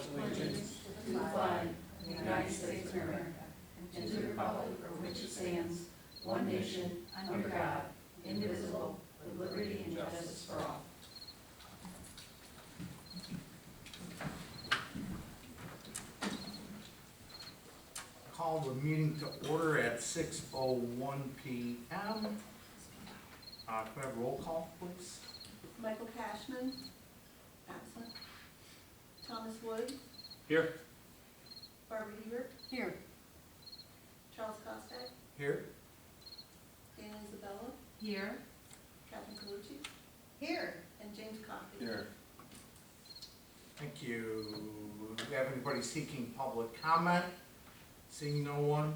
pledge allegiance to the flag of the United States of America and to the republic for which it stands, one nation, under God, indivisible, with liberty and justice for all. Call the meeting to order at 6:01 p.m. Can we have roll call, please? Michael Cashman, absent. Thomas Wood, Here. Barbara Hebert, Here. Charles Kostak, Here. Dana Isabella, Here. Catherine Calucci, Here. and James Coffey. Here. Thank you. Do we have anybody seeking public comment? Seeing no one.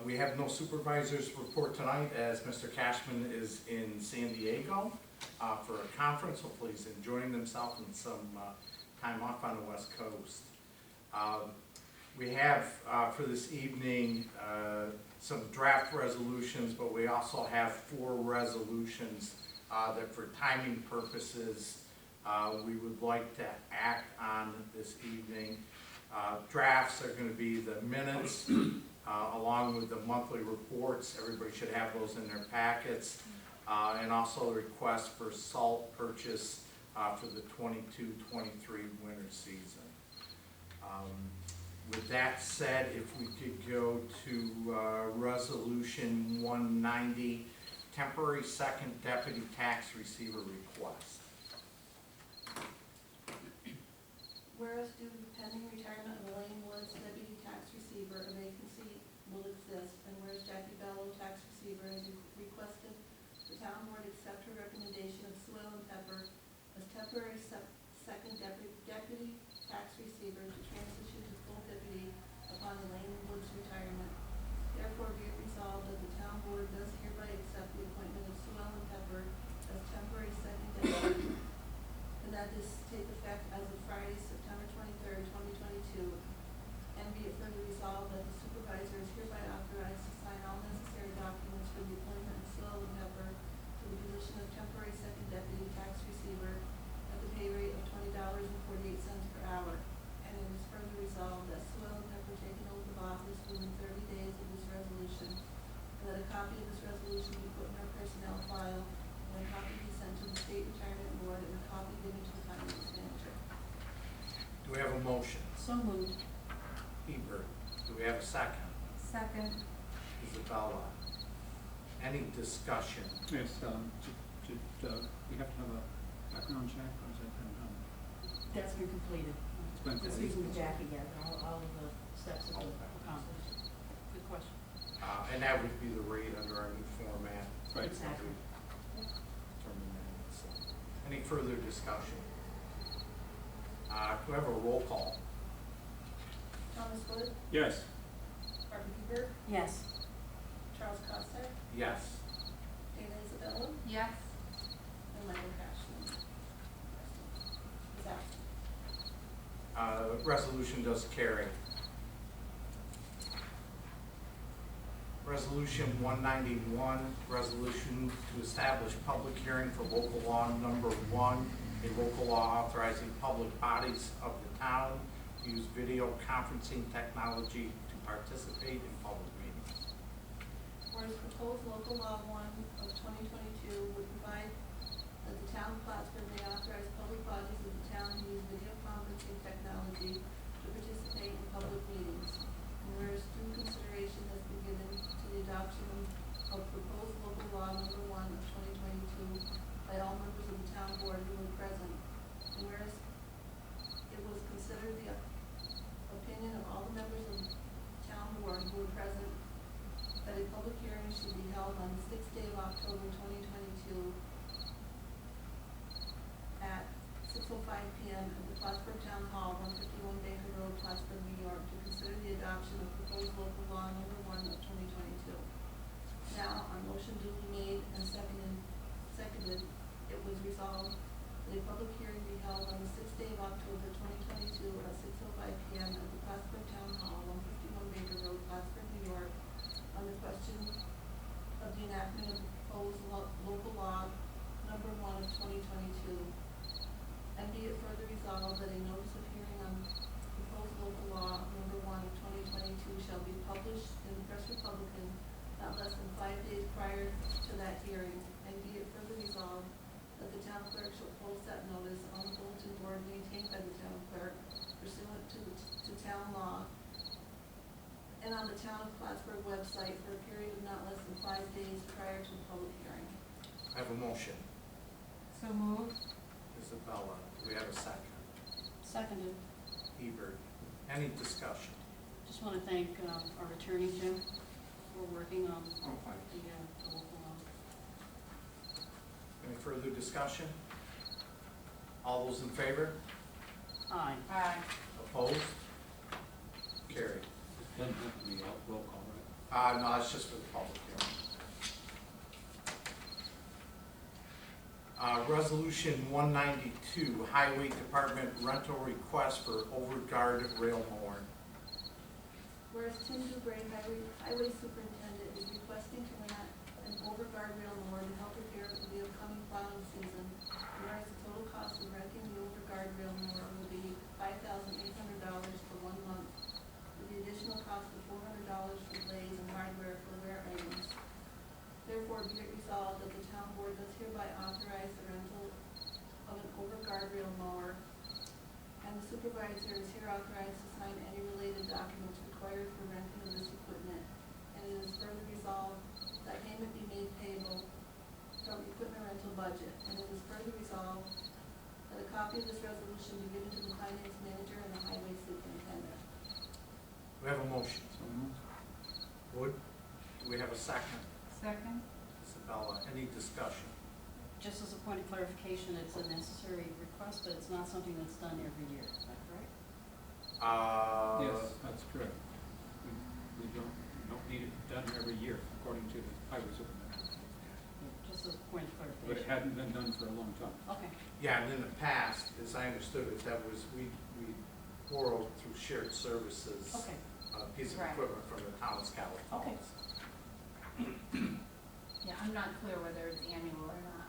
We have no supervisors report tonight as Mr. Cashman is in San Diego for a conference. Hopefully he's enjoying himself and some time off on the West Coast. We have for this evening some draft resolutions, but we also have 4 resolutions that for timing purposes we would like to act on this evening. Drafts are going to be the minutes along with the monthly reports. Everybody should have those in their packets. And also a request for salt purchase for the 22-23 winter season. With that said, if we could go to Resolution 190, temporary second deputy tax receiver request. Whereas due to the pending retirement of Elaine Woods, deputy tax receiver, a vacancy will exist, and whereas Jackie Bello, tax receiver, has requested the town board accept her recommendation of Sewell and Pepper as temporary second deputy tax receiver to transition to full deputy upon Elaine Woods' retirement. Therefore, be it resolved that the town board does hereby accept the appointment of Sewell and Pepper as temporary second deputy, and that this take effect as of Friday, September 23rd, 2022. And be it further resolved that the supervisor is hereby authorized to sign all necessary documents for the appointment of Sewell and Pepper to the position of temporary second deputy tax receiver at the pay rate of $20.48 per hour. And it is further resolved that Sewell and Pepper take an oath of office within 30 days of this resolution, and that a copy of this resolution be put in our personnel file, and a copy be sent to the state retirement board, and a copy given to the finance manager. Do we have a motion? So moved. Hebert. Do we have a second? Second. Isabella. Any discussion? Yes, we have to have a background check, or is that been done? That's been completed. It's been This completed. is with Jackie yet, all of the steps have been accomplished. Good question. And that would be the rate under our new format. Right. Exactly. Determine that. So, any further discussion? Do we have a roll call? Thomas Wood, Yes. Barbara Hebert, Yes. Charles Kostak, Yes. Dana Isabella, Yes. and Michael Cashman. Is absent. Resolution does carry. Resolution 191, resolution to establish public hearing for local law number 1, a local law authorizing public bodies of the town to use video conferencing technology to participate in public meetings. Whereas proposed local law 1 of 2022 would provide that the town of Plattsburgh may authorize public bodies of the town to use video conferencing technology to participate in public meetings. And whereas due consideration has been given to the adoption of proposed local law number 1 of 2022 by all members of the town board who were present. And whereas it was considered the opinion of all the members of the town board who were present that a public hearing should be held on the 6th day of October 2022 at 6:05 p.m. at the Plattsburgh Town Hall, 151 Baker Road, Plattsburgh, New York, to consider the adoption of proposed local law number 1 of 2022. Now, on motion duly made and seconded, it was resolved that a public hearing be held on the 6th day of October 2022 at 6:05 p.m. at the Plattsburgh Town Hall, 151 Baker Road, Plattsburgh, New York, on the question of the enactment of proposed local law number 1 of 2022. And be it further resolved that a notice of hearing on proposed local law number 1 of 2022 shall be published in the Press Republican not less than 5 days prior to that hearing. And be it further resolved that the town clerk shall post that notice on the bulletin board maintained by the town clerk pursuant to town law and on the town of Plattsburgh website for a period of not less than 5 days prior to the public hearing. I have a motion. So moved. Isabella, do we have a second? Seconded. Hebert, any discussion? Just want to thank our attorney, Jim, for working on the Oh, fine. local law. Any further discussion? All those in favor? Aye. Aye. Opposed? Carried. Doesn't have to be a roll call, right? No, it's just for the public hearing. Resolution 192, Highway Department rental request for overguard rail mower. Whereas Tim DuBray, highway superintendent, is requesting to rent an overguard rail mower to help prepare for the upcoming plowing season. Whereas the total cost of renting the overguard rail mower will be $5,800 for 1 month, with the additional cost of $400 for blades and hardware for wear items. Therefore, be it resolved that the town board does hereby authorize the rental of an overguard rail mower, and the supervisor is here authorized to sign any related documents required for renting of this equipment. And it is further resolved that payment be made payable from equipment rental budget. And it is further resolved that a copy of this resolution be given to the finance manager and the highway superintendent. We have a motion. So moved. Wood, do we have a second? Second? Isabella, any discussion? Just as a point of clarification, it's a necessary request, but it's not something that's done every year. Is that correct? Yes, that's correct. We don't need it done every year, according to the highway superintendent. Just as a point of clarification. But it hadn't been done for a long time. Okay. Yeah, and in the past, as I understood it, that was, we borrowed through shared services. Okay. A piece of Right. equipment from the town of Scala Okay. Falls. Yeah, I'm not clear whether it's annual or not,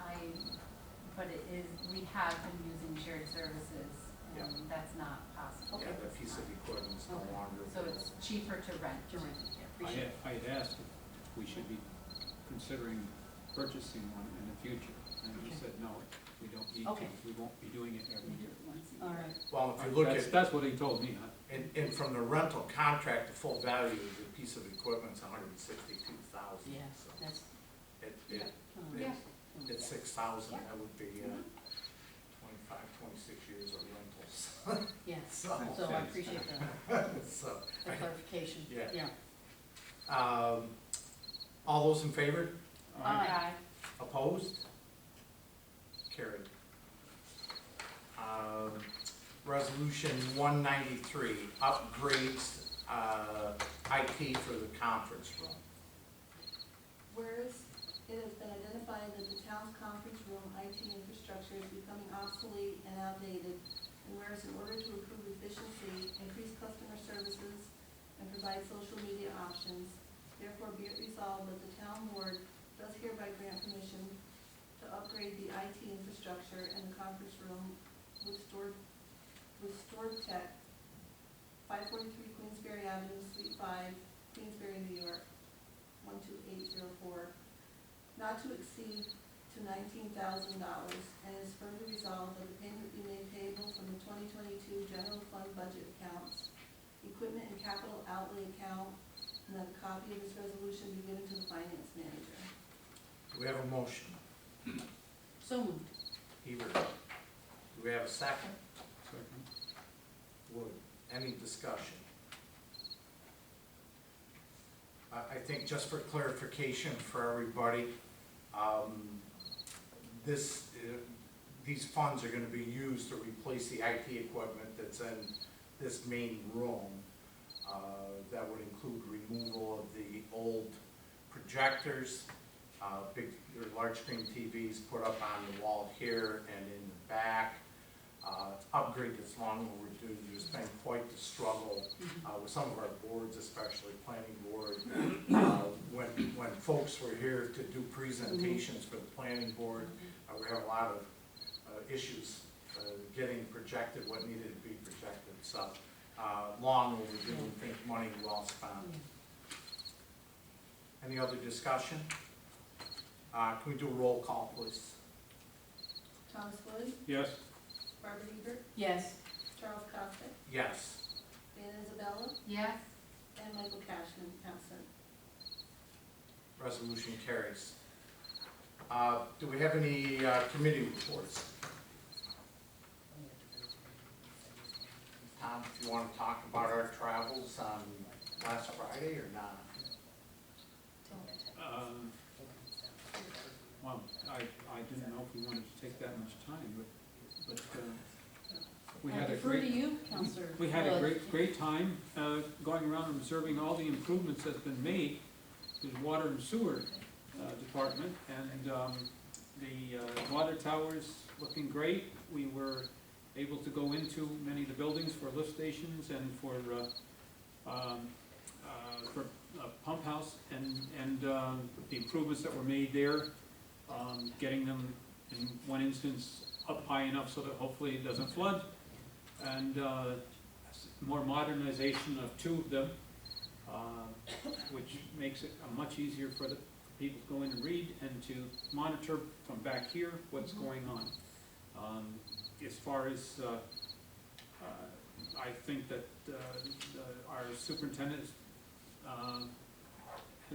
but it is, we have been using shared services, Yeah. and that's not possible. Yeah, that piece of equipment is no Okay. longer. So it's cheaper to rent. To rent it, yeah, appreciate it. I had asked if we should be considering purchasing one in the future, and he Okay. said, no, we don't need to. Okay. We won't be doing it every year. All right. Well, if you look at, That's what he told me. and from the rental contract, the full value of the piece of equipment's $162,000. Yeah, So that's, it, Yeah. it's 6,000, that would be 25, 26 years of rentals. yeah, So, so I appreciate the so, clarification. Yeah. Yeah. all those in favor? Aye. Opposed? Carried. Resolution 193, upgrades, IT for the conference room. Whereas it has been identified that the town's conference room IT infrastructure is becoming obsolete and outdated, and whereas in order to improve efficiency, increase customer services, and provide social media options, therefore be it resolved that the town board does hereby grant permission to upgrade the IT infrastructure in the conference room with stored tech, 543 Queensberry Avenue, Suite 5, Queensberry, New York, 12804, not to exceed to $19,000, and is further resolved that the payment be made payable from the 2022 general fund budget accounts, equipment and capital outlay account, and that a copy of this resolution be given to the finance manager. Do we have a motion? So moved. Hebert. Do we have a second? Second. Wood. Any discussion? I think just for clarification for everybody, these funds are gonna be used to replace the IT equipment that's in this main room. That would include removal of the old projectors, large screen TVs put up on the wall here and in the back. Upgrade that's long overdue. There's been quite the struggle with some of our boards, especially planning board. When folks were here to do presentations for the planning board, we have a lot of issues getting projected what needed to be projected, so, long overdue, and think money well spent. Any other discussion? Can we do a roll call, please? Thomas Wood, Yes? Barbara Hebert, Yes. Charles Costa, Yes. Dan Isabella, Yes. and Michael Cashman, absent. Resolution carries. Do we have any committee reports? Tom, if you want to talk about our travels on last Friday or not? Well, I didn't know if we wanted to take that much time, but we I had a defer to great, you, Counselor. we had a Wood. great time, going around and observing all the improvements that's been made to the water and sewer, department, and, the, water towers looking great. We were able to go into many of the buildings for lift stations and for pump house, and the improvements that were made there, getting them, in one instance, up high enough so that hopefully it doesn't flood, and more modernization of two of them, which makes it much easier for the people to go in and read and to monitor from back here what's going on. As far as, I think that our superintendent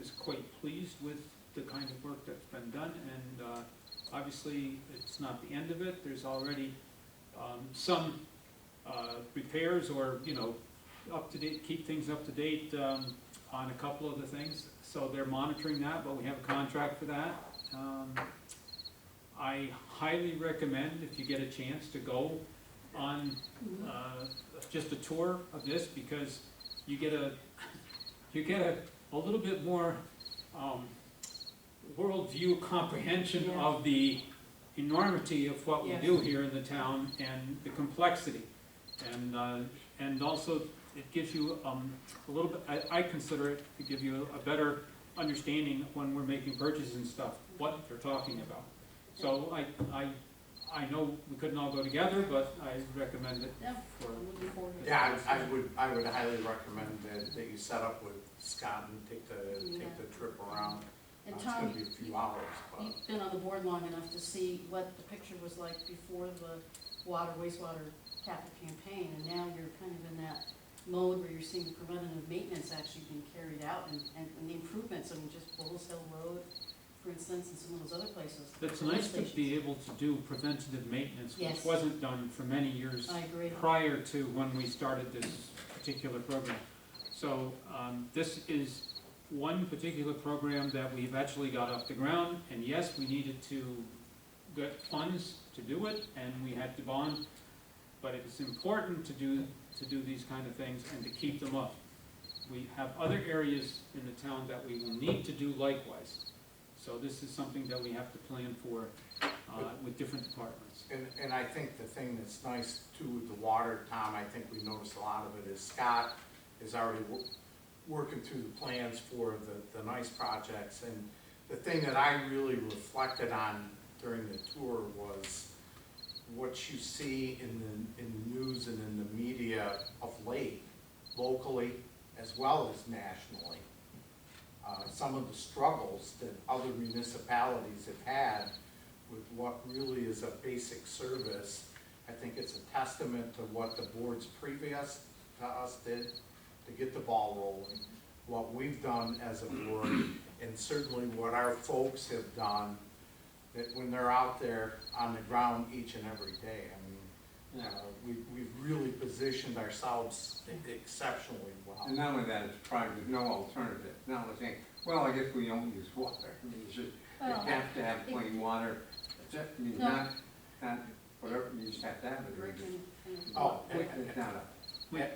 is quite pleased with the kind of work that's been done, and obviously it's not the end of it. There's already some repairs, or, you know, up to date, keep things up to date on a couple of the things. So they're monitoring that, but we have a contract for that. I highly recommend, if you get a chance, to go on just a tour of this, because you get a little bit more worldview comprehension of the enormity of what we do here in the town, and the complexity, and also it gives you a little bit, I consider it to give you a better understanding when we're making purchases and stuff, what they're talking about. So I know we couldn't all go together, but I recommend it Yeah, for. I'm looking forward to it. Yeah, I would highly recommend that you set up with Scott and take the trip around. And It's Tom, gonna be a few hours, but. you've been on the board long enough to see what the picture was like before the wastewater capital campaign, and now you're kind of in that mode where you're seeing the preventative maintenance actually being carried out, and the improvements, I mean, just Bullis Hill Road, for instance, and some of those other places. It's the nice lift to be stations. able to do preventative maintenance, which Yes. wasn't done for many years I agree. prior to when we started this particular program. So this is one particular program that we've actually got off the ground, and yes, we needed to get funds to do it, and we had to bond, but it's important to do these kind of things and to keep them up. We have other areas in the town that we will need to do likewise. So this is something that we have to plan for with different departments. And I think the thing that's nice too with the water, Tom, I think we noticed a lot of it, is Scott is already working through the plans for the nice projects. And the thing that I really reflected on during the tour was what you see in the news and in the media of late, locally as well as nationally. Some of the struggles that other municipalities have had with what really is a basic service. I think it's a testament to what the boards previous to us did to get the ball rolling, what we've done as a board, and certainly what our folks have done, that when they're out there on the ground each and every day. I mean, we've really positioned ourselves exceptionally well. And not only that, it's probably there's no alternative. Now we're saying, well, I guess we don't use water. I mean, it's just, you Well, have to have clean water. That's it. I mean, No. not whatever, you just have to have it. Rick It's and- Oh, it's not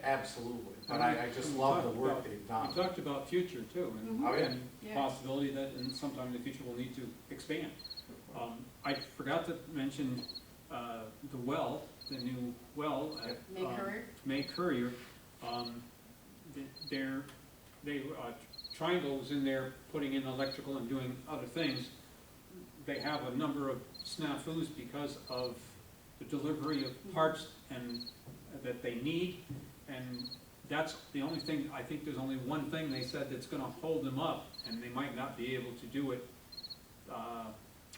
absolutely, but I just love the work they've done. We talked about future too, and Mhm. Oh, yeah. and Yeah. possibility that in sometime in the future we'll need to expand. I forgot to mention the well, the new well at May Courier? May Courier. Triangle was in there putting in electrical and doing other things. They have a number of snafus because of the delivery of parts and, that they need, and that's the only thing, I think there's only one thing they said that's gonna hold them up, and they might not be able to do it.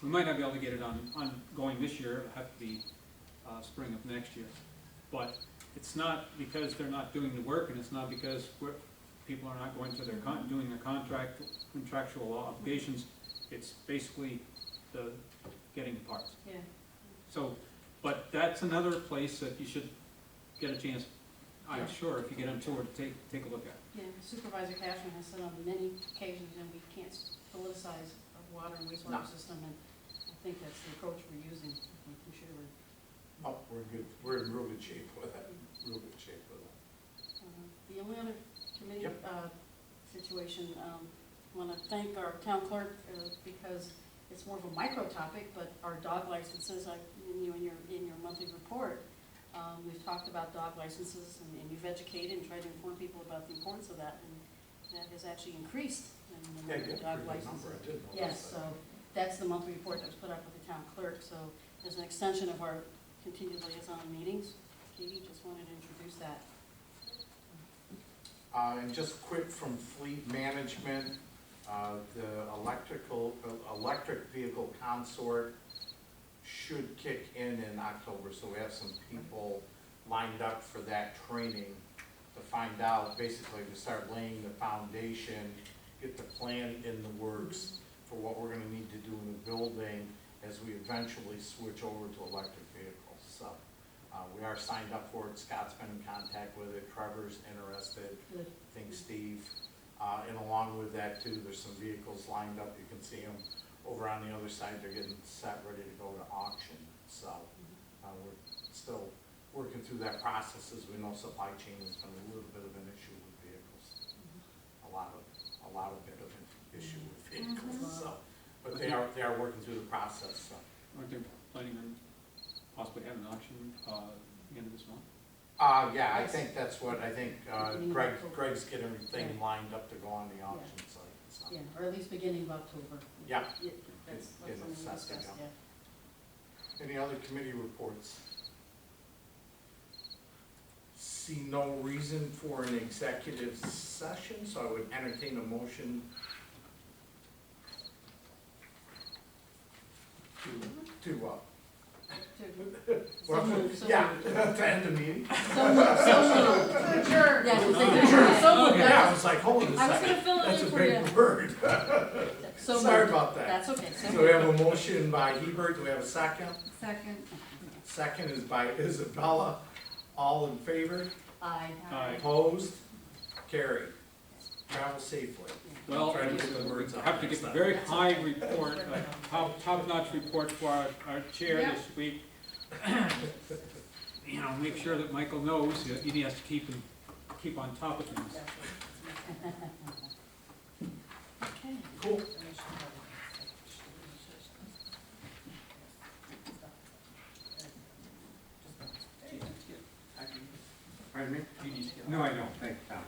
We might not be able to get it on going this year, it'll have to be, spring of next year. But it's not because they're not doing the work, and it's not because people are not going to their doing their contractual obligations. It's basically the getting the parts. Yeah. So, but that's another place that you should get a chance, I'm sure, if you get on tour, to take a look at. Yeah, Supervisor Cashman has said on many occasions, and we can't politicize our water and wastewater No. system, and I think that's the approach we're using, making sure we're Oh, we're good, we're in real good shape with it, real good shape with it. The only other committee Yep. situation, I want to thank our town clerk because it's more of a micro topic, but our dog licenses, in your monthly report, we've talked about dog licenses, and you've educated and tried to inform people about the importance of that, and that has actually increased in the Yeah, number you of have a dog pretty good licenses. number, I did notice Yes, that. so that's the monthly report that was put up with the town clerk, so as an extension of our continued liaison meetings, Katie just wanted to introduce that. And just quick from fleet management, the electric vehicle consort should kick in October, so we have some people lined up for that training to find out, basically to start laying the foundation, get the plan in the works for what we're gonna need to do in the building as we eventually switch over to electric vehicles. So, we are signed up for it, Scott's been in contact with it, Trevor's interested, Good. I think Steve. And along with that too, there's some vehicles lined up, you can see them over on the other side, they're getting set, ready to go to auction. So, we're still working through that process, as we know supply chain has been a little bit of an issue with vehicles. A lot of bit of an issue with vehicles, so, but they are working through the process, so. Aren't they planning on possibly having an auction, the end of this month? Yeah, I think that's what, Greg's getting everything Yeah. lined up to go on the auction site, so. Yeah, or at least beginning of October. Yeah. That's Get something we it set discussed, to go. yeah. Any other committee reports? See no reason for an executive session, so I would entertain a motion to So moved, so yeah, moved. to end the meeting. So moved, so moved. Yeah, we'll say adjourn. So moved. Yeah, I was like, hold on a I was gonna second, fill it that's in a for big you. word. So Sorry moved. about that. That's okay, so So we have moved. a motion by Hebert, do we have a second? Second. Second is by Isabella, all in favor? Aye. Aye. Opposed? Carried. Travel safely. Well, Try to I get the words out have to next give a time. very high report, top-notch report for our chair Yeah. this week. You know, make sure that Michael knows that he has to keep on top of things. Okay. Cool. Pardon me? No, I don't, thanks, Tom.